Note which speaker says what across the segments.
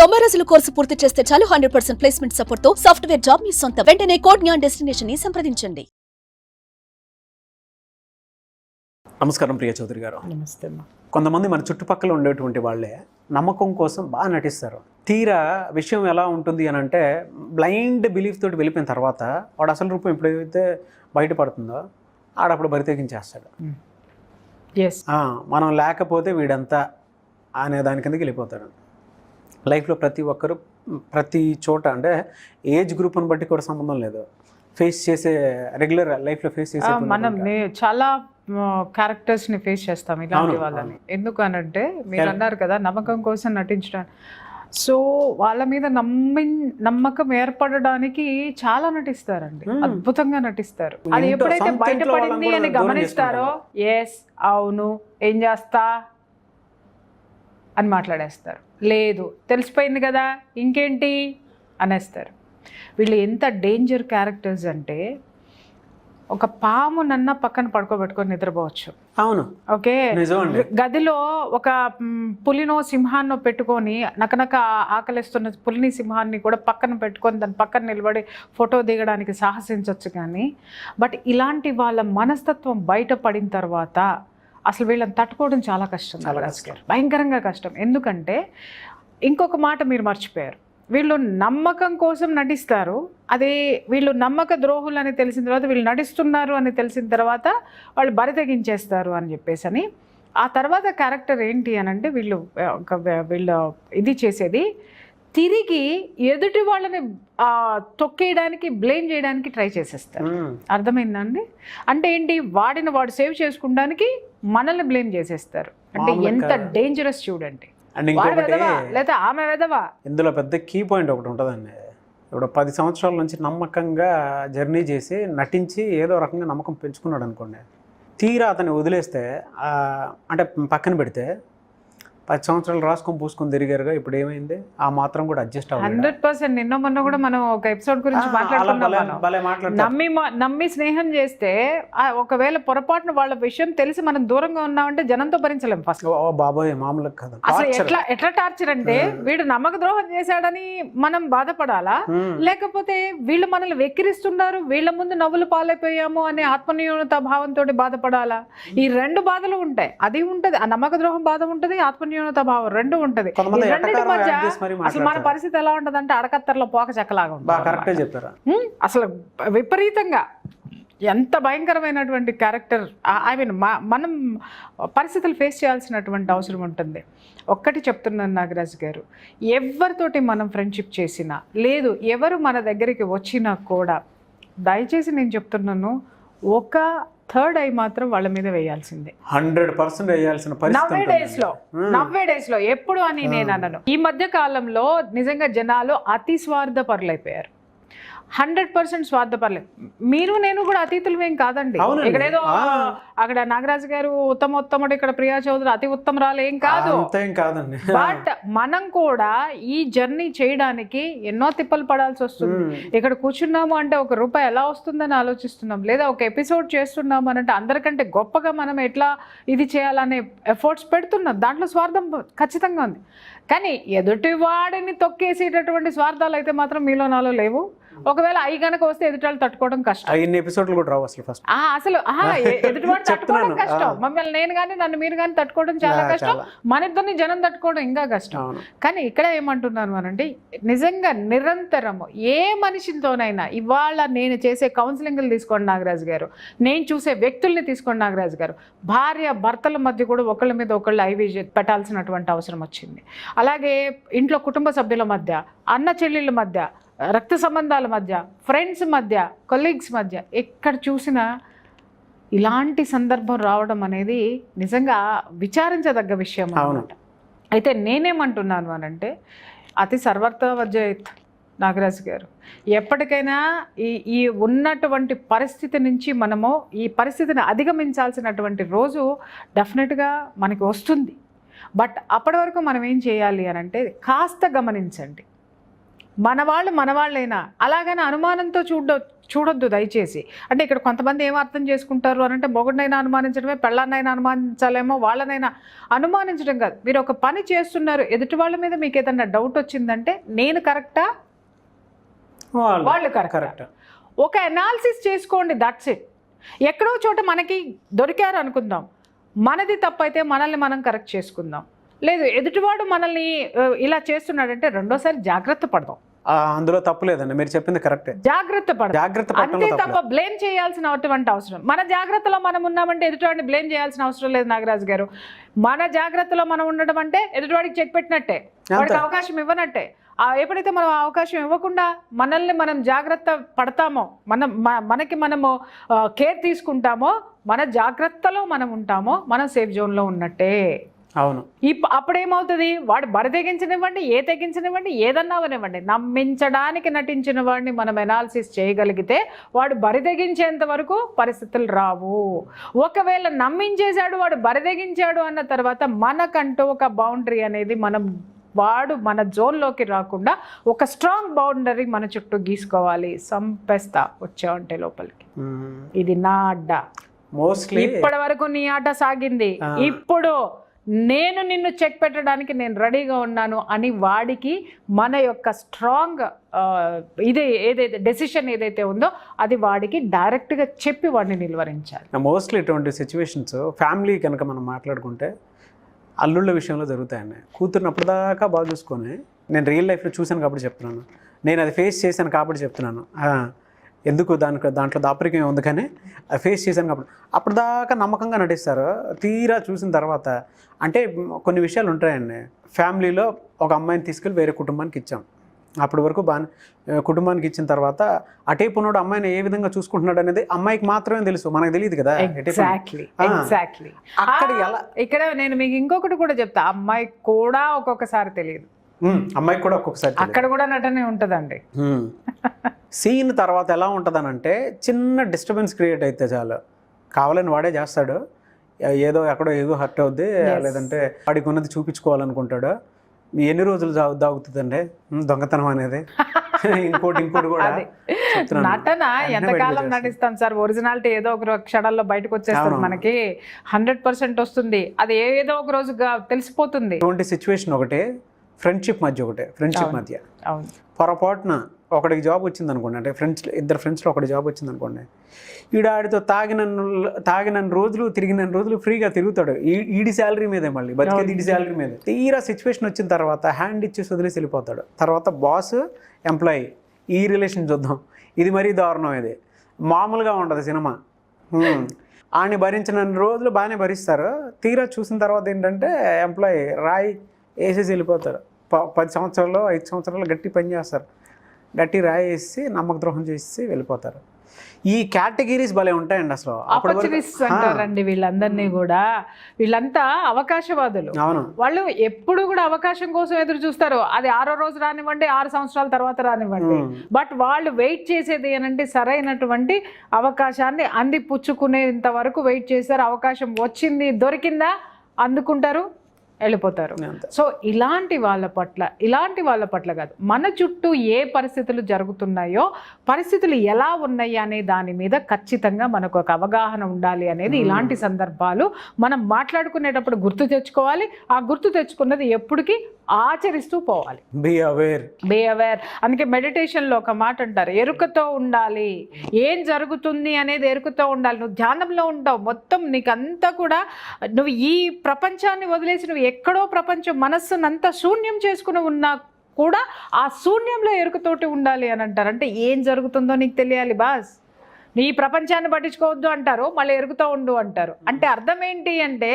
Speaker 1: 90 రోజుల కోర్సు పూర్తి చేస్తే చాలు 100% ప్లేస్మెంట్ సపోర్ట్ తో సాఫ్ట్వేర్ జాబ్ మీ సొంతం. వెంటనే కోడ్ జ్ఞాన్ డెస్టినేషన్ ని సంప్రదించండి.
Speaker 2: నమస్కారం ప్రియ చౌదరి గారు.
Speaker 3: నమస్తే.
Speaker 2: కొంతమంది మన చుట్టుపక్కల ఉండేటువంటి వాళ్ళే నమ్మకం కోసం బాగా నటిస్తారు. తీరా విషయం ఎలా ఉంటుంది అని అంటే బ్లైండ్ బిలీఫ్ తోటి వెళ్ళిపోయిన తర్వాత వాడు అసలు రూపం ఎప్పుడైతే బయటపడుతుందో ఆడప్పుడు బరితెగించేస్తాడు. మనం లేకపోతే వీడంతా అనే దాని కిందకి వెళ్ళిపోతాడు. లైఫ్లో ప్రతి ఒక్కరు ప్రతి చోట అంటే ఏజ్ గ్రూప్ని బట్టి కూడా సంబంధం లేదు, ఫేస్ చేసే రెగ్యులర్ లైఫ్లో ఫేస్ చేసే
Speaker 3: మనం చాలా క్యారెక్టర్స్ని ఫేస్ చేస్తాం ఇలాంటి వాళ్ళని. ఎందుకు అనంటే మీరు అన్నారు కదా నమ్మకం కోసం నటించడం, సో వాళ్ళ మీద నమ్మకం ఏర్పడడానికి చాలా నటిస్తారండి, అద్భుతంగా నటిస్తారు. అది ఎప్పుడైతే బయటపడింది అని గమనిస్తారో ఎస్ అవును ఏం చేస్తా అని మాట్లాడేస్తారు, లేదు తెలిసిపోయింది కదా ఇంకేంటి అనేస్తారు. వీళ్ళు ఎంత డేంజర్ క్యారెక్టర్స్ అంటే ఒక పాము నన్న పక్కన పడుకోబెట్టుకొని నిద్రపోవచ్చు.
Speaker 2: అవును,
Speaker 3: ఓకే. గదిలో ఒక పులినో సింహాన్నో పెట్టుకొని నకనక ఆకలిస్తున్న పులిని సింహాన్ని కూడా పక్కన పెట్టుకొని దాని పక్కన నిలబడి ఫోటో దిగడానికి సాహసించవచ్చు. కానీ బట్ ఇలాంటి వాళ్ళ మనస్తత్వం బయటపడిన తర్వాత అసలు వీళ్ళని తట్టుకోవడం చాలా కష్టం, భయంకరంగా కష్టం. ఎందుకంటే ఇంకొక మాట మీరు మర్చిపోయారు, వీళ్ళు నమ్మకం కోసం నటిస్తారు. అదే వీళ్ళు నమ్మక ద్రోహులు అని తెలిసిన తర్వాత వీళ్ళు నటిస్తున్నారు అని తెలిసిన తర్వాత వాళ్ళు బరితెగించేస్తారు అని చెప్పేసి. ఆ తర్వాత క్యారెక్టర్ ఏంటి అని అంటే వీళ్ళు ఇది చేసేది తిరిగి ఎదుటి వాళ్ళని తొక్కేయడానికి బ్లేమ్ చేయడానికి ట్రై చేసేస్తారు. అర్థమైందండి? అంటే ఏంటి, వాడిని వాడు సేవ్ చేసుకోవడానికి మనల్ని బ్లేమ్ చేసేస్తారు. అంటే ఎంత డేంజరస్ చూడండి. లేదా ఆమె వెదవా.
Speaker 2: ఇందులో పెద్ద కీ పాయింట్ ఒకటి ఉంటుందండి. ఇప్పుడు 10 సంవత్సరాల నుంచి నమ్మకంగా జర్నీ చేసి నటించి ఏదో రకంగా నమ్మకం పెంచుకున్నాడు అనుకోండి, తీరా అతన్ని వదిలేస్తే అంటే పక్కన పెడితే 10 సంవత్సరాలు రాసుకొని పూసుకొని తిరిగారుగా, ఇప్పుడు ఏమైంది? ఆ మాత్రం కూడా అడ్జస్ట్ అవ్వాలి.
Speaker 3: 100%. నిన్న మొన్న కూడా మనం ఒక ఎపిసోడ్ గురించి నమ్మి స్నేహం చేస్తే ఒకవేళ పొరపాటున వాళ్ళ విషయం తెలిసి మనం దూరంగా ఉన్నామంటే జనంతో భరించలేం. ఫస్ట్
Speaker 2: బాబోయ్ మామూలు కదా.
Speaker 3: అసలు ఎట్లా టార్చర్ అంటే వీడు నమ్మక ద్రోహం చేశాడని మనం బాధపడాలా, లేకపోతే వీళ్ళు మనల్ని వెక్కిరిస్తున్నారు వీళ్ళ ముందు నవ్వులు పాలైపోయాము అనే ఆత్మన్యూనత భావంతో బాధపడాలా? ఈ రెండు బాధలు ఉంటాయి. అది ఉంటది, ఆ నమ్మక ద్రోహం బాధ ఉంటది, ఆత్మన్యూనత భావం రెండు ఉంటది. అసలు మన పరిస్థితి ఎలా ఉంటది అంటే అడకత్తర్లో పోక చెక్కలాగా ఉంటుంది. అసలు విపరీతంగా ఎంత భయంకరమైనటువంటి క్యారెక్టర్. ఐ మీన్ మనం పరిస్థితులు ఫేస్ చేయాల్సినటువంటి అవసరం ఉంటుంది. ఒక్కటి చెప్తున్నాను నాగరాజ్ గారు, ఎవరితోటి మనం ఫ్రెండ్షిప్ చేసినా లేదు ఎవరు మన దగ్గరికి వచ్చినా కూడా దయచేసి నేను చెప్తున్నాను, ఒక థర్డ్ ఐ మాత్రం వాళ్ళ మీద వేయాల్సిందే.
Speaker 2: 100% వేయాల్సిన పరిస్థితి
Speaker 3: నవ్వే డేస్ లో ఎప్పుడు అని నేను అన్నాను. ఈ మధ్య కాలంలో నిజంగా జనాలు అతి స్వార్థపరులైపోయారు. 100% స్వార్థపరలేదు. మీరు నేను కూడా అతిథులమేం కాదండి. ఇక్కడేదో అక్కడ నాగరాజు గారు ఉత్తముడు, ఇక్కడ ప్రియా చౌదరి అతి ఉత్తమరాలు ఏం కాదు. బట్ మనం కూడా ఈ జర్నీ చేయడానికి ఎన్నో తిప్పలు పడాల్సి వస్తుంది. ఇక్కడ కూర్చున్నాము అంటే ₹1 ఎలా వస్తుందని ఆలోచిస్తున్నాం, లేదా ఒక ఎపిసోడ్ చేస్తున్నాము అని అంటే అందరికంటే గొప్పగా మనం ఎట్లా ఇది చేయాలనే ఎఫర్ట్స్ పెడుతున్నాం. దాంట్లో స్వార్థం ఖచ్చితంగా ఉంది. కానీ ఎదుటి వాడిని తొక్కేసేటటువంటి స్వార్థాలు అయితే మాత్రం మీలో నాలో లేవు. ఒకవేళ అవి కనుక వస్తే ఎదుటాలు తట్టుకోవడం కష్టం.
Speaker 2: ఎపిసోడ్లు కూడా రావు అసలు. ఫస్ట్
Speaker 3: అసలు ఎదుటివాడు తట్టుకోవడం కష్టం. మమ్మల్ని నేను కానీ నన్ను మీరు కానీ తట్టుకోవడం చాలా కష్టం. మన ఇద్దరిని జనం తట్టుకోవడం ఇంకా కష్టం. కానీ ఇక్కడ ఏమంటున్నాను అనండి, నిజంగా నిరంతరము ఏ మనిషితోనైనా ఇవాళ నేను చేసే కౌన్సిలింగ్లు తీసుకోండి నాగరాజు గారు, నేను చూసే వ్యక్తుల్ని తీసుకోండి నాగరాజు గారు, భార్య భర్తల మధ్య కూడా ఒకళ్ళ మీద ఒకళ్ళు ఐవి పెట్టాల్సినటువంటి అవసరం వచ్చింది. అలాగే ఇంట్లో కుటుంబ సభ్యుల మధ్య, అన్న చెల్లెళ్ళ మధ్య, రక్త సంబంధాల మధ్య, ఫ్రెండ్స్ మధ్య, కొలీగ్స్ మధ్య ఎక్కడ చూసినా ఇలాంటి సందర్భం రావడం అనేది నిజంగా విచారించదగ్గ విషయం అన్నమాట. అయితే నేనేమంటున్నాను అనంటే అతి సర్వత్ర వర్జయత్ నాగరాజు గారు, ఎప్పటికైనా ఈ ఉన్నటువంటి పరిస్థితి నుంచి మనము ఈ పరిస్థితిని అధిగమించాల్సినటువంటి రోజు డెఫినెట్గా మనకి వస్తుంది. బట్ అప్పటి వరకు మనం ఏం చేయాలి అని అంటే కాస్త గమనించండి. మన వాళ్ళైనా అలాగని అనుమానంతో చూడొద్దు దయచేసి. అంటే ఇక్కడ కొంతమంది ఏం అర్థం చేసుకుంటారు అని అంటే మొగుడినైనా అనుమానించడమే, పెళ్ళాన్నైనా అనుమానించాలేమో, వాళ్ళనైనా అనుమానించడం కాదు. మీరు ఒక పని చేస్తున్నారు, ఎదుటి వాళ్ళ మీద మీకు ఏదన్నా డౌట్ వచ్చిందంటే నేను కరెక్టా, వాళ్ళు కరెక్ట్, ఒక అనాలిసిస్ చేసుకోండి, దట్స్ ఇట్. ఎక్కడో చోట మనకి దొరికారు అనుకుందాం, మనది తప్పైతే మనల్ని మనం కరెక్ట్ చేసుకుందాం. లేదు ఎదుటివాడు మనల్ని ఇలా చేస్తున్నాడంటే రెండోసారి జాగ్రత్త పడదాం.
Speaker 2: అందులో తప్పు లేదండి, మీరు చెప్పింది కరెక్టే,
Speaker 3: జాగ్రత్త పడదాం అంతే తప్ప బ్లేమ్ చేయాల్సిన అవసరం. మన జాగ్రత్తలో మనం ఉన్నామంటే ఎదుటివాడిని బ్లేమ్ చేయాల్సిన అవసరం లేదు నాగరాజు గారు. మన జాగ్రత్తలో మనం ఉండడం అంటే ఎదుటివాడికి చెక్ పెట్టినట్టే, వాడికి అవకాశం ఇవ్వనట్టే. ఎప్పుడైతే మనం అవకాశం ఇవ్వకుండా మనల్ని మనం జాగ్రత్త పడతామో, మనకి మనము కేర్ తీసుకుంటామో, మన జాగ్రత్తలో మనం ఉంటామో, మనం సేఫ్ జోన్లో ఉన్నట్టే.
Speaker 2: అవును.
Speaker 3: అప్పుడేమవుతుంది, వాడు బరి తెగించనివ్వండి, తెగించనివ్వండి, ఏదన్నా అవనివ్వండి, నమ్మించడానికి నటించిన వాడిని మనం ఎనాలిసిస్ చేయగలిగితే వాడు బరి తెగించేంత వరకు పరిస్థితులు రావు. ఒకవేళ నమ్మించేశాడు, వాడు బరి తెగించాడు అన్న తర్వాత మనకంటూ ఒక బౌండరీ అనేది వాడు మన జోన్లోకి రాకుండా ఒక స్ట్రాంగ్ బౌండరీ మన చుట్టూ గీసుకోవాలి. సంపేస్తా వచ్చావంటే లోపలికి, ఇది నా అడ్డ, మోస్ట్లీ ఇప్పటి వరకు నీ ఆట సాగింది, ఇప్పుడు నేను నిన్ను చెక్ పెట్టడానికి నేను రెడీగా ఉన్నాను అని వాడికి మన యొక్క స్ట్రాంగ్ ఏదైతే డెసిషన్ ఏదైతే ఉందో అది వాడికి డైరెక్ట్గా చెప్పి వాడిని నిలువరించాలి.
Speaker 2: మోస్ట్లీ ఇటువంటి సిచ్యువేషన్స్ ఫ్యామిలీ కనుక మనం మాట్లాడుకుంటే అల్లుళ్ళ విషయంలో జరుగుతాయండి. కూతురుని అప్పటిదాకా బాగా చూసుకొని, నేను రియల్ లైఫ్లో చూశాను కాబట్టి చెప్తున్నాను, నేను అది ఫేస్ చేశాను కాబట్టి చెప్తున్నాను. ఎందుకు దాంట్లో దాపరికం ఉంది, కానీ అది ఫేస్ చేశాను కాబట్టి అప్పటిదాకా నమ్మకంగా నటిస్తారు. తీరా చూసిన తర్వాత అంటే కొన్ని విషయాలు ఉంటాయండి. ఫ్యామిలీలో ఒక అమ్మాయిని తీసుకెళ్ళి వేరే కుటుంబానికి ఇచ్చాం, అప్పటి వరకు కుటుంబానికి ఇచ్చిన తర్వాత అటేపు ఉన్నాడు అమ్మాయిని ఏ విధంగా చూసుకుంటున్నాడు అనేది అమ్మాయికి మాత్రమే తెలుసు, మనకు తెలియదు కదా.
Speaker 3: అక్కడ ఇక్కడ నేను మీకు ఇంకొకటి కూడా చెప్తా, అమ్మాయికి కూడా ఒక్కొక్కసారి తెలియదు,
Speaker 2: అమ్మాయికి కూడా ఒక్కొక్కసారి
Speaker 3: అక్కడ కూడా నటనే ఉంటుందండి.
Speaker 2: సీన్ తర్వాత ఎలా ఉంటుందనంటే చిన్న డిస్టర్బెన్స్ క్రియేట్ అయితే చాలు, కావాలని వాడే చేస్తాడు, ఎక్కడో ఏదో హర్ట్ అవుద్ది, లేదంటే వాడికి ఉన్నది చూపించుకోవాలనుకుంటాడు. ఎన్ని రోజులు దాగుతుందండి దొంగతనం అనేది. ఇంకోటి కూడా
Speaker 3: నటన ఎంతకాలం నటిస్తాం సార్, ఒరిజినాలిటీ ఏదో ఒక క్షణాల్లో బయటకు వచ్చేస్తుంది, మనకి 100% వస్తుంది, అది ఏదో ఒక రోజు తెలిసిపోతుంది.
Speaker 2: ఇటువంటి సిచ్యువేషన్ ఒకటే, ఫ్రెండ్షిప్ మధ్య పొరపాటున ఒకడికి జాబ్ వచ్చింది అనుకోండి, అంటే ఇద్దరు ఫ్రెండ్స్లో ఒకటి జాబ్ వచ్చింది అనుకోండి, ఆడితో తాగిన రోజులు తిరిగిన రోజులు ఫ్రీగా తిరుగుతాడు, ఈడి శాలరీ మీదే, మళ్ళీ బతికేది ఈడి శాలరీ మీద. తీరా సిచ్యువేషన్ వచ్చిన తర్వాత హ్యాండ్ ఇచ్చేసి వదిలేసి వెళ్ళిపోతాడు. తర్వాత బాస్ ఎంప్లాయీ ఈ రిలేషన్ చూద్దాం, ఇది మరీ దారుణం, ఇది మామూలుగా ఉండదు సినిమా. ఆడిని భరించిన రోజులు బాగానే భరిస్తారు, తీరా చూసిన తర్వాత ఏంటంటే ఎంప్లాయీ రాయి వేసేసి వెళ్ళిపోతారు. 10 సంవత్సరాలు 5 సంవత్సరాలు గట్టి పని చేస్తారు, గట్టి రాయి వేసి నమ్మక ద్రోహం చేసి వెళ్ళిపోతారు. ఈ కేటగిరీస్ భలే ఉంటాయండి అసలు.
Speaker 3: ఆపర్చునిస్ట్స్ అంటారండి వీళ్ళందరినీ కూడా. వీళ్ళంతా అవకాశవాదులు. వాళ్ళు ఎప్పుడు కూడా అవకాశం కోసం ఎదురు చూస్తారు. అది 6వ రోజు రానివ్వండి, 6 సంవత్సరాల తర్వాత రానివ్వండి, బట్ వాళ్ళు వెయిట్ చేసేది ఏంటంటే సరైనటువంటి అవకాశాన్ని అందిపుచ్చుకునేంత వరకు వెయిట్ చేస్తారు. అవకాశం వచ్చింది, దొరికిందా అందుకుంటారు, వెళ్ళిపోతారు. సో ఇలాంటి వాళ్ళ పట్ల కాదు, మన చుట్టూ ఏ పరిస్థితులు జరుగుతున్నాయో, పరిస్థితులు ఎలా ఉన్నాయి అనే దాని మీద ఖచ్చితంగా మనకు ఒక అవగాహన ఉండాలి అనేది ఇలాంటి సందర్భాలు మనం మాట్లాడుకునేటప్పుడు గుర్తు తెచ్చుకోవాలి. ఆ గుర్తు తెచ్చుకున్నది ఎప్పటికీ ఆచరిస్తూ పోవాలి.
Speaker 2: Be aware.
Speaker 3: అందుకే మెడిటేషన్లో ఒక మాట అంటారు, ఎరుకతో ఉండాలి. ఏం జరుగుతుంది అనేది ఎరుకతో ఉండాలి. నువ్వు ధ్యానంలో ఉంటావు, మొత్తం నీకంతా కూడా నువ్వు ఈ ప్రపంచాన్ని వదిలేసి నువ్వు ఎక్కడో ప్రపంచం మనస్సునంతా శూన్యం చేసుకుని ఉన్నా కూడా ఆ శూన్యంలో ఎరుకతోటి ఉండాలి అని అంటారు. అంటే ఏం జరుగుతుందో నీకు తెలియాలి బాస్. నీ ప్రపంచాన్ని పట్టించుకోవద్దు అంటారు, మళ్ళీ ఎరుకుతూ ఉండు అంటారు. అంటే అర్థం ఏంటి అంటే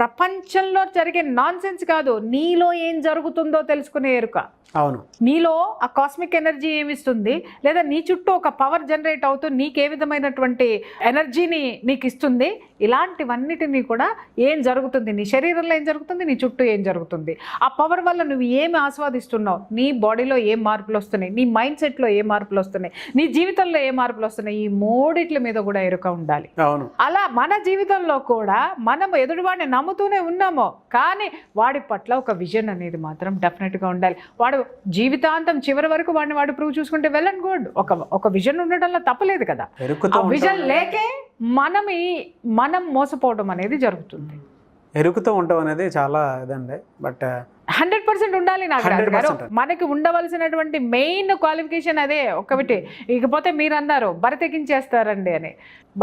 Speaker 3: ప్రపంచంలో జరిగే నాన్ సెన్స్ కాదు, నీలో ఏం జరుగుతుందో తెలుసుకునే ఎరుక.
Speaker 2: అవును,
Speaker 3: నీలో ఆ కాస్మిక్ ఎనర్జీ ఏమిస్తుంది, లేదా నీ చుట్టూ ఒక పవర్ జనరేట్ అవుతూ నీకు ఏ విధమైనటువంటి ఎనర్జీని నీకు ఇస్తుంది, ఇలాంటివన్నిటినీ కూడా ఏం జరుగుతుంది, నీ శరీరంలో ఏం జరుగుతుంది, నీ చుట్టూ ఏం జరుగుతుంది, ఆ పవర్ వల్ల నువ్వు ఏమి ఆస్వాదిస్తున్నావు, నీ బాడీలో ఏ మార్పులు వస్తున్నాయి, నీ మైండ్ సెట్లో ఏ మార్పులు వస్తున్నాయి, నీ జీవితంలో ఏ మార్పులు వస్తున్నాయి, ఈ మూడిట్ల మీద కూడా ఎరుక ఉండాలి.
Speaker 2: అవును.
Speaker 3: అలా మన జీవితంలో కూడా మనం ఎదుటివాడిని నమ్ముతూనే ఉన్నాము. కానీ వాడి పట్ల ఒక విజన్ అనేది మాత్రం డెఫినెట్గా ఉండాలి. వాడు జీవితాంతం చివరి వరకు వాడు ప్రూవ్ చూసుకుంటే వెల్ అండ్ గుడ్. ఒక విజన్ ఉండడంలో తప్పలేదు కదా. ఆ విజన్ లేకే మనం మోసపోవడం అనేది జరుగుతుంది.
Speaker 2: ఎరుకుతూ ఉండటం అనేది చాలా ఇదండి. బట్
Speaker 3: 100% ఉండాలి నాగరాజు గారు. మనకి ఉండవలసినటువంటి మెయిన్ క్వాలిఫికేషన్ అదే ఒకటి. ఇకపోతే మీరు అన్నారు బరి తెగించేస్తారండి అని.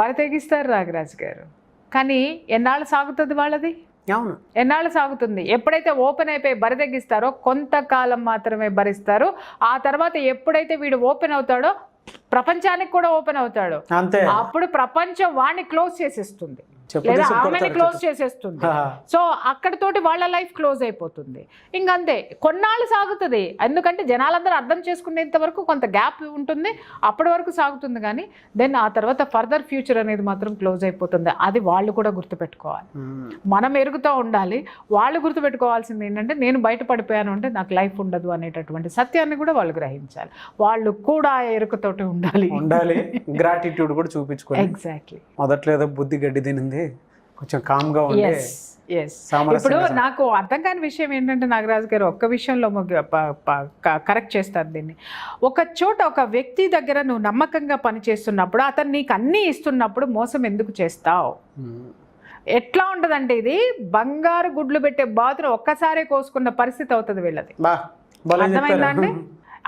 Speaker 3: బరి తెగిస్తారు నాగరాజు గారు, కానీ ఎన్నాళ్ళు సాగుతుంది వాళ్ళది?
Speaker 2: అవును,
Speaker 3: ఎన్నాళ్ళు సాగుతుంది? ఎప్పుడైతే ఓపెన్ అయిపోయి బరి తెగిస్తారో కొంతకాలం మాత్రమే భరిస్తారు. ఆ తర్వాత ఎప్పుడైతే వీడు ఓపెన్ అవుతాడో ప్రపంచానికి కూడా ఓపెన్ అవుతాడు.
Speaker 2: అంతే.
Speaker 3: అప్పుడు ప్రపంచం వాడిని క్లోజ్ చేసేస్తుంది, లేదా ఆమెని క్లోజ్ చేసేస్తుంది. సో అక్కడతోటి వాళ్ళ లైఫ్ క్లోజ్ అయిపోతుంది. ఇంకంతే, కొన్నాళ్ళు సాగుతుంది. ఎందుకంటే జనాలందరూ అర్థం చేసుకునేంత వరకు కొంత గ్యాప్ ఉంటుంది, అప్పటి వరకు సాగుతుంది. కానీ దెన్ ఆ తర్వాత ఫర్దర్ ఫ్యూచర్ అనేది మాత్రం క్లోజ్ అయిపోతుంది. అది వాళ్ళు కూడా గుర్తుపెట్టుకోవాలి. మనం ఎరుగుతూ ఉండాలి. వాళ్ళు గుర్తుపెట్టుకోవాల్సింది ఏంటంటే నేను బయటపడిపోయాను అంటే నాకు లైఫ్ ఉండదు అనేటటువంటి సత్యాన్ని కూడా వాళ్ళు గ్రహించాలి. వాళ్ళు కూడా ఎరుకతోటి ఉండాలి.
Speaker 2: గ్రాటిట్యూడ్ కూడా చూపించుకోవాలి.
Speaker 3: ఎగ్జాక్ట్లీ.
Speaker 2: మొదట్లో ఏదో బుద్ధి గడ్డి తినింది, కొంచెం కామ్గా ఉంది.
Speaker 3: ఇప్పుడు నాకు అర్థం కాని విషయం ఏంటంటే నాగరాజు గారు, ఒక్క విషయంలో కరెక్ట్ చేస్తారు దీన్ని. ఒక చోట ఒక వ్యక్తి దగ్గర నువ్వు నమ్మకంగా పనిచేస్తున్నప్పుడు అతను నీకు అన్నీ ఇస్తున్నప్పుడు మోసం ఎందుకు చేస్తావు? ఎట్లా ఉంటుందంటే ఇది బంగారు గుడ్లు పెట్టే బాతును ఒక్కసారే కోసుకున్న పరిస్థితి అవుతుంది వీళ్ళది. అర్థమైందా అండి?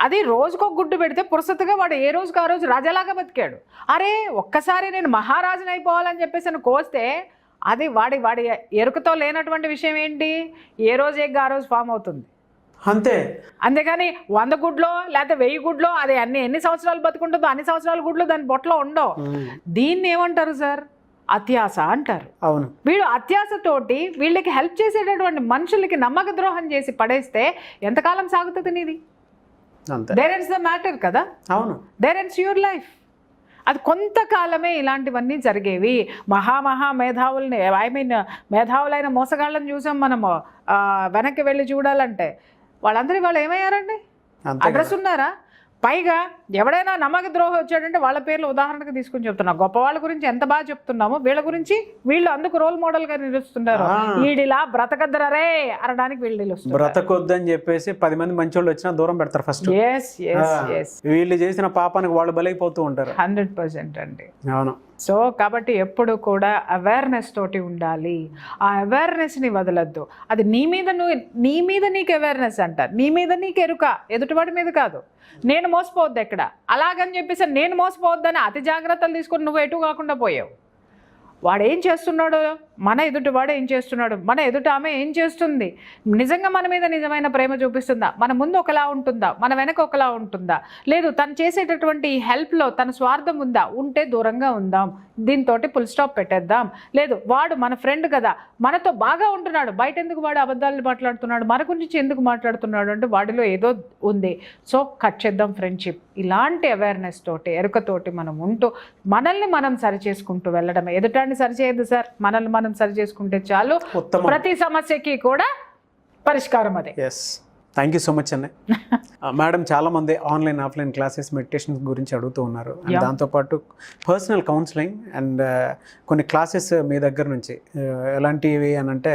Speaker 3: అది రోజుకో గుడ్డు పెడితే పురుసతుగా వాడు ఏ రోజుకి ఆ రోజు రాజాలాగా బతికాడు. అరే ఒక్కసారి నేను మహారాజుని అయిపోవాలని చెప్పేసి అని కోస్తే అది వాడి ఎరుకతో లేనటువంటి విషయం ఏంటి? ఏ రోజు ఎగ్ ఆ రోజు ఫామ్ అవుతుంది
Speaker 2: అంతే.
Speaker 3: అంతేగాని 100 గుడ్లో లేకపోతే 1000 గుడ్లో అది ఎన్ని సంవత్సరాలు బతుకుంటుందో అన్ని సంవత్సరాల గుడ్లు దాని బొట్టలో ఉండవు. దీన్ని ఏమంటారు సార్? అత్యాస అంటారు.
Speaker 2: అవును.
Speaker 3: వీడు అత్యాసతోటి వీళ్ళకి హెల్ప్ చేసేటటువంటి మనుషులకి నమ్మక ద్రోహం చేసి పడేస్తే ఎంతకాలం సాగుతుంది నీది? దేర్ ఎండ్స్ ద మ్యాటర్ కదా.
Speaker 2: అవును,
Speaker 3: దేర్ ఎండ్స్ యువర్ లైఫ్. అది కొంతకాలమే ఇలాంటివన్నీ జరిగేవి. మేధావుల్ని మేధావులైన మోసగాళ్ళని చూసాం మనము. వెనక్కి వెళ్ళి చూడాలంటే వాళ్ళందరూ వాళ్ళు ఏమయ్యారండి? అడ్రస్ ఉన్నారా? పైగా ఎవడైనా నమ్మక ద్రోహం వచ్చాడంటే వాళ్ళ పేర్లు ఉదాహరణకు తీసుకుని చెప్తున్నాం. గొప్ప వాళ్ళ గురించి ఎంత బాగా చెప్తున్నామో వీళ్ళ గురించి వీళ్ళు అందుకు రోల్ మోడల్ గా నిలుస్తున్నారు. వీడిలా బ్రతకద్దరే అనడానికి వీళ్ళు నిలుస్తున్నారు.
Speaker 2: బ్రతకొద్దని చెప్పేసి 10 మంది మంచోళ్ళు వచ్చినా దూరం పెడతారు ఫస్ట్. వీళ్ళు చేసిన పాపానికి వాళ్ళు బలైపోతూ ఉంటారు.
Speaker 3: 100% అండి.
Speaker 2: అవును.
Speaker 3: సో కాబట్టి ఎప్పుడు కూడా అవేర్నెస్ తోటి ఉండాలి. ఆ అవేర్నెస్ని వదలద్దు. అది నీ మీద నీకు అవేర్నెస్ అంటారు. నీ మీద నీకు ఎరుక, ఎదుటివాడి మీద కాదు. నేను మోసపోవద్దు ఎక్కడ, అలాగని చెప్పేసి నేను మోసపోవద్దని అతి జాగ్రత్తలు తీసుకొని నువ్వు ఎటు కాకుండా పోయావు. వాడు ఏం చేస్తున్నాడు, మన ఎదుటి వాడు ఏం చేస్తున్నాడు, మన ఎదుట ఆమె ఏం చేస్తుంది, నిజంగా మన మీద నిజమైన ప్రేమ చూపిస్తుందా, మన ముందు ఒకలా ఉంటుందా, మన వెనక ఒకలా ఉంటుందా, లేదు తను చేసేటటువంటి హెల్ప్లో తన స్వార్థం ఉందా, ఉంటే దూరంగా ఉందాం, దీంతో ఫుల్ స్టాప్ పెట్టేద్దాం. లేదు వాడు మన ఫ్రెండ్ కదా, మనతో బాగా ఉంటున్నాడు, బయట ఎందుకు వాడు అబద్ధాలు మాట్లాడుతున్నాడు, మన గురించి ఎందుకు మాట్లాడుతున్నాడు అంటే వాడిలో ఏదో ఉంది, సో కట్ చేద్దాం ఫ్రెండ్షిప్. ఇలాంటి అవేర్నెస్ తోటి ఎరుకతోటి మనం ఉంటూ మనల్ని మనం సరి చేసుకుంటూ వెళ్ళడం. ఎదుటాన్ని సరి చేయదు సార్, మనల్ని మనం సరి చేసుకుంటే చాలు. ప్రతి సమస్యకి కూడా పరిష్కారం అదే.
Speaker 2: థ్యాంక్ యూ సో మచ్ అండి. మేడం, చాలామంది ఆన్లైన్ ఆఫ్లైన్ క్లాసెస్ మెడిటేషన్ గురించి అడుగుతూ ఉన్నారు. అండ్ దాంతోపాటు పర్సనల్ కౌన్సిలింగ్ అండ్ కొన్ని క్లాసెస్ మీ దగ్గర నుంచి ఎలాంటివి అని అంటే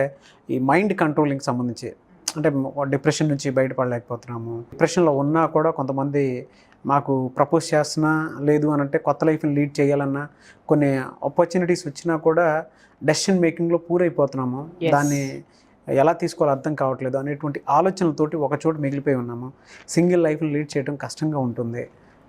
Speaker 2: ఈ మైండ్ కంట్రోలింగ్ సంబంధించి, అంటే డిప్రెషన్ నుంచి బయటపడలేకపోతున్నాము, డిప్రెషన్లో ఉన్నా కూడా కొంతమంది మాకు ప్రపోజ్ చేస్తున్నా లేదు అని అంటే కొత్త లైఫ్ని లీడ్ చేయాలన్నా కొన్ని ఆపర్చునిటీస్ వచ్చినా కూడా డెసిషన్ మేకింగ్లో పూరైపోతున్నాము, దాన్ని ఎలా తీసుకోవాలో అర్థం కావట్లేదు అనేటువంటి ఆలోచనలతోటి ఒకచోట మిగిలిపోయి ఉన్నాము. సింగిల్ లైఫ్ని లీడ్ చేయడం కష్టంగా ఉంటుంది.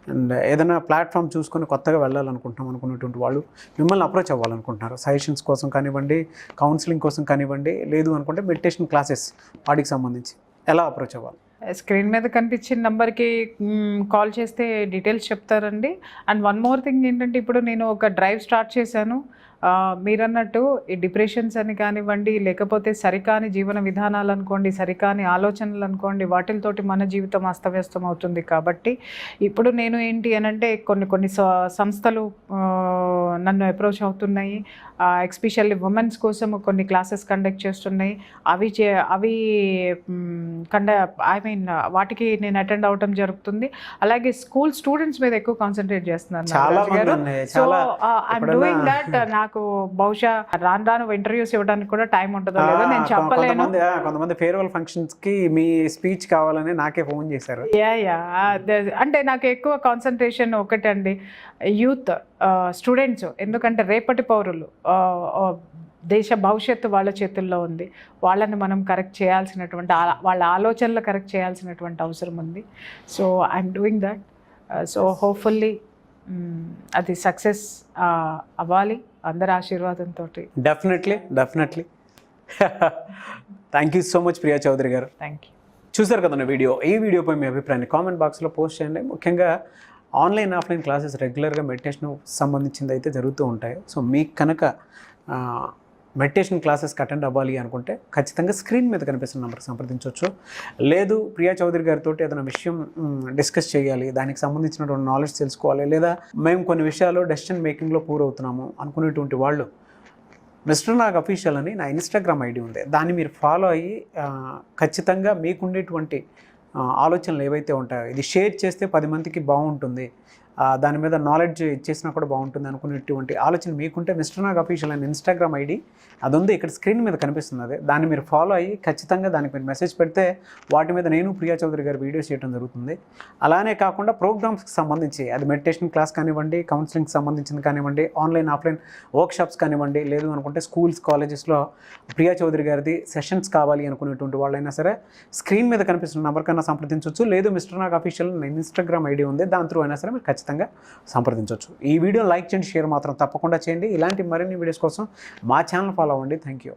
Speaker 2: అండ్ ఏదైనా ప్లాట్ఫామ్ చూసుకొని కొత్తగా వెళ్ళాలనుకుంటున్నాం అనుకున్నటువంటి వాళ్ళు మిమ్మల్ని అప్రోచ్ అవ్వాలనుకుంటున్నారు. సజెషన్స్ కోసం కానివ్వండి, కౌన్సిలింగ్ కోసం కానివ్వండి, లేదు అనుకుంటే మెడిటేషన్ క్లాసెస్ వాటికి సంబంధించి ఎలా అప్రోచ్ అవ్వాలి?
Speaker 3: స్క్రీన్ మీద కనిపించిన నెంబర్కి కాల్ చేస్తే డీటెయిల్స్ చెప్తారండి. అండ్ వన్ మోర్ థింగ్ ఏంటంటే, ఇప్పుడు నేను ఒక డ్రైవ్ స్టార్ట్ చేశాను. మీరన్నట్టు ఈ డిప్రెషన్స్ అని కానివ్వండి, లేకపోతే సరికాని జీవన విధానాలు అనుకోండి, సరికాని ఆలోచనలు అనుకోండి, వాటితోటి మన జీవితం అస్తవ్యస్తం అవుతుంది. కాబట్టి ఇప్పుడు నేను ఏంటి అనంటే కొన్ని సంస్థలు నన్ను అప్రోచ్ అవుతున్నాయి. ఎస్పెషల్లీ ఉమెన్స్ కోసం కొన్ని క్లాసెస్ కండక్ట్ చేస్తున్నాయి. అవి వాటికి నేను అటెండ్ అవటం జరుగుతుంది. అలాగే స్కూల్ స్టూడెంట్స్ మీద ఎక్కువ కాన్సన్ట్రేట్ చేస్తున్నాను. So I'm doing that. నాకు నాకు బహుశా రాను ఇంటర్వ్యూస్ ఇవ్వడానికి కూడా టైం ఉంటుందో లేదో నేను చెప్పలేను.
Speaker 2: కొంతమంది ఫేర్వెల్ ఫంక్షన్స్కి మీ స్పీచ్ కావాలని నాకే ఫోన్ చేశారు.
Speaker 3: యా అంటే నాకు ఎక్కువ కాన్సన్ట్రేషన్ ఒకటండి, యూత్ స్టూడెంట్స్, ఎందుకంటే రేపటి పౌరులు, దేశ భవిష్యత్తు వాళ్ళ చేతుల్లో ఉంది. వాళ్ళని మనం కరెక్ట్ చేయాల్సినటువంటి వాళ్ళ ఆలోచనలు కరెక్ట్ చేయాల్సినటువంటి అవసరం ఉంది. So I'm doing that. So hopefully అది సక్సెస్ అవ్వాలి అందరి ఆశీర్వాదంతో.
Speaker 2: Definitely thank you so much Priya Chaudhary garu.
Speaker 3: Thank you.
Speaker 2: చూసారు కదండి వీడియో. ఈ వీడియోపై మీ అభిప్రాయాన్ని కామెంట్ బాక్స్లో పోస్ట్ చేయండి. ముఖ్యంగా ఆన్లైన్ ఆఫ్లైన్ క్లాసెస్ రెగ్యులర్గా మెడిటేషన్ సంబంధించింది అయితే జరుగుతూ ఉంటాయి. సో మీకు కనుక మెడిటేషన్ క్లాసెస్కి అటెండ్ అవ్వాలి అనుకుంటే ఖచ్చితంగా స్క్రీన్ మీద కనిపిస్తున్న నెంబర్కి సంప్రదించవచ్చు. లేదు ప్రియా చౌదరి గారితో ఏదైనా విషయం డిస్కస్ చేయాలి, దానికి సంబంధించినటువంటి నాలెడ్జ్ తెలుసుకోవాలి, లేదా మేము కొన్ని విషయాలు డెసిషన్ మేకింగ్లో పూర్ అవుతున్నాము అనుకునేటువంటి వాళ్ళు మిస్టర్ నాగ్ అఫీషియల్ అని నా ఇన్స్టాగ్రామ్ ఐడి ఉంది. దాన్ని మీరు ఫాలో అయ్యి ఖచ్చితంగా మీకుండేటువంటి ఆలోచనలు ఏవైతే ఉంటాయో ఇది షేర్ చేస్తే 10 మందికి బాగుంటుంది, దాని మీద నాలెడ్జ్ ఇచ్చేసినా కూడా బాగుంటుంది అనుకునేటువంటి ఆలోచన మీకుంటే మిస్టర్ నాగ్ అఫీషియల్ అని ఇన్స్టాగ్రామ్ ఐడి అది ఉంది, ఇక్కడ స్క్రీన్ మీద కనిపిస్తుంది. అదే దాన్ని మీరు ఫాలో అయ్యి ఖచ్చితంగా దానికి మీరు మెసేజ్ పెడితే వాటి మీద నేను ప్రియా చౌదరి గారు వీడియోస్ చేయడం జరుగుతుంది. అలానే కాకుండా ప్రోగ్రామ్స్కి సంబంధించి అది మెడిటేషన్ క్లాస్ కానివ్వండి, కౌన్సిలింగ్కి సంబంధించింది కానివ్వండి, ఆన్లైన్ ఆఫ్లైన్ వర్క్షాప్స్ కానివ్వండి, లేదు అనుకుంటే స్కూల్స్ కాలేజెస్లో ప్రియా చౌదరి గారిది సెషన్స్ కావాలి అనుకునేటువంటి వాళ్ళైనా సరే స్క్రీన్ మీద కనిపిస్తున్న నెంబర్ కన్నా సంప్రదించవచ్చు. లేదు mister Nag official Instagram ID ఉంది, దాని త్రూ అయినా సరే మీరు ఖచ్చితంగా సంప్రదించవచ్చు. ఈ వీడియో లైక్ చేయండి, షేర్ మాత్రం తప్పకుండా చేయండి. ఇలాంటి మరిన్ని వీడియోస్ కోసం మా ఛానల్ ఫాలో అవ్వండి. Thank you.